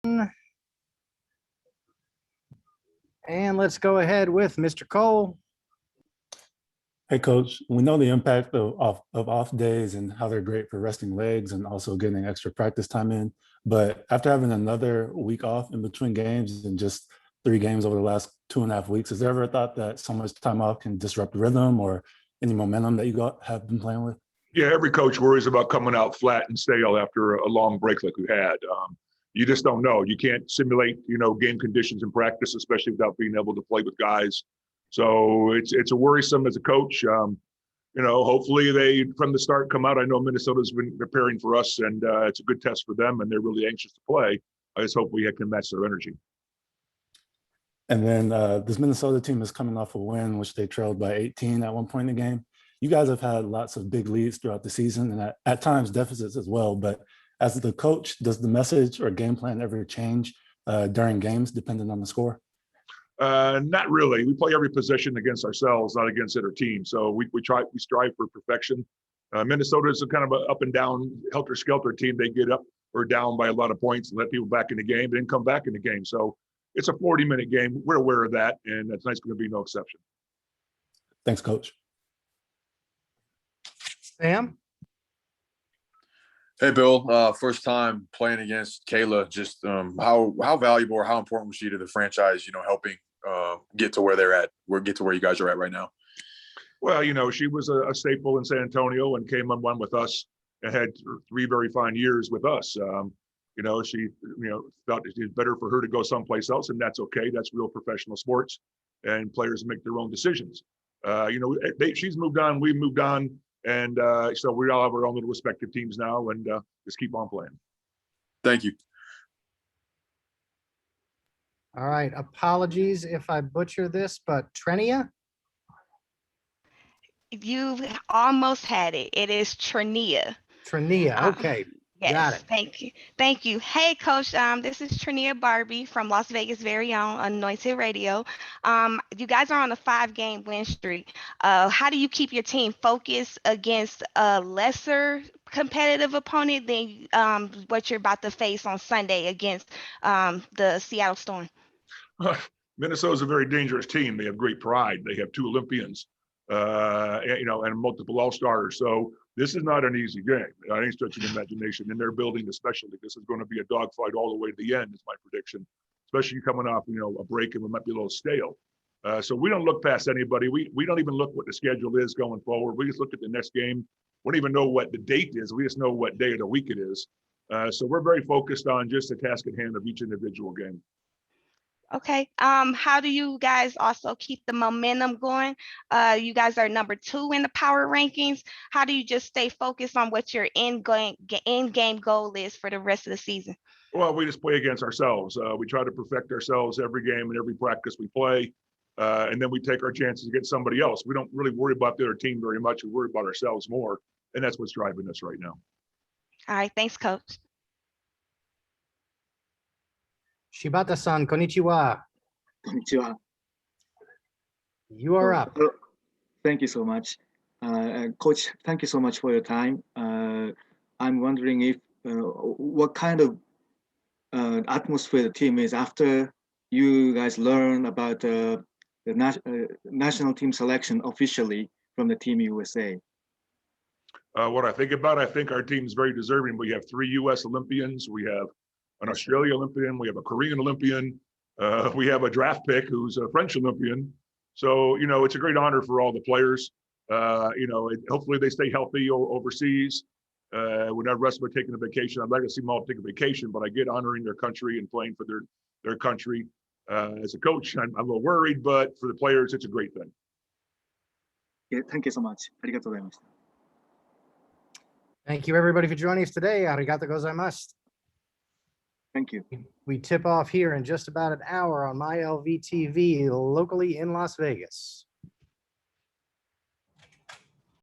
And let's go ahead with Mr. Cole. Hey, Coach, we know the impact of off days and how they're great for resting legs and also getting extra practice time in. But after having another week off in between games and just 3 games over the last 2.5 weeks, is there ever a thought that so much time off can disrupt rhythm or any momentum that you have been playing with? Yeah, every coach worries about coming out flat and stale after a long break like we had. You just don't know. You can't simulate, game conditions in practice, especially without being able to play with guys. So it's a worrisome as a coach. Hopefully they, from the start, come out. I know Minnesota's been preparing for us, and it's a good test for them, and they're really anxious to play. I just hope we can match their energy. And then this Minnesota team is coming off a win, which they trailed by 18 at one point in the game. You guys have had lots of big leads throughout the season and at times deficits as well. But as the coach, does the message or game plan ever change during games depending on the score? Not really. We play every possession against ourselves, not against other teams. So we strive for perfection. Minnesota is a kind of an up and down, helter-skelter team. They get up or down by a lot of points and let people back in the game, then come back in the game. So it's a 40-minute game. We're aware of that, and tonight's going to be no exception. Thanks, Coach. Sam? Hey, Bill. First time playing against Kayla. Just how valuable or how important was she to the franchise? Helping get to where they're at, get to where you guys are at right now. Well, she was a staple in San Antonio and came and won with us and had 3 very fine years with us. She thought it was better for her to go someplace else, and that's okay. That's real professional sports, and players make their own decisions. She's moved on, we've moved on. And so we all have our own little respective teams now, and just keep on playing. Thank you. All right. Apologies if I butcher this, but Trenia? You've almost had it. It is Trenia. Trenia. Okay. Yes, Got it. Thank you. Hey, Coach, this is Trenia Barbie from Las Vegas' very own Anointed Radio. You guys are on a 5-game win streak. How do you keep your team focused against a lesser competitive opponent than what you're about to face on Sunday against the Seattle Storm? Minnesota's a very dangerous team. They have great pride. They have 2 Olympians, and multiple All-Stars. So this is not an easy game. I ain't stretching imagination, and they're building especially. This is going to be a dogfight all the way to the end, is my prediction, especially coming off, a break, and we might be a little stale. So we don't look past anybody. We don't even look what the schedule is going forward. We just look at the next game. We don't even know what the date is. We just know what day of the week it is. So we're very focused on just the task at hand of each individual game. Okay. How do you guys also keep the momentum going? You guys are number 2 in the power rankings. How do you just stay focused on what your end game goal is for the rest of the season? Well, we just play against ourselves. We try to perfect ourselves every game and every practice we play. And then we take our chances against somebody else. We don't really worry about the other team very much. We worry about ourselves more. And that's what's driving us right now. All right. Thanks, Coach. Shibata-san, konnichiwa. Konnichiwa. You are up. Thank you so much. Coach, thank you so much for your time. I'm wondering if what kind of atmosphere the team is after you guys learn about the national team selection officially from the Team USA. What I think our team is very deserving. We have 3 U.S. Olympians. We have an Australian Olympian. We have a Korean Olympian. We have a draft pick who's a French Olympian. So, it's a great honor for all the players. Hopefully they stay healthy overseas. When our rest are taking a vacation, I'd like to see them all take a vacation, but I get honoring their country and playing for their country. As a coach, I'm a little worried, but for the players, it's a great thing. Yeah, thank you so much. Arigatou gozaimashita. Thank you, everybody, for joining us today. Arigatou gozaimasu. Thank you. We tip off here in just about an hour on my LV TV locally in Las Vegas.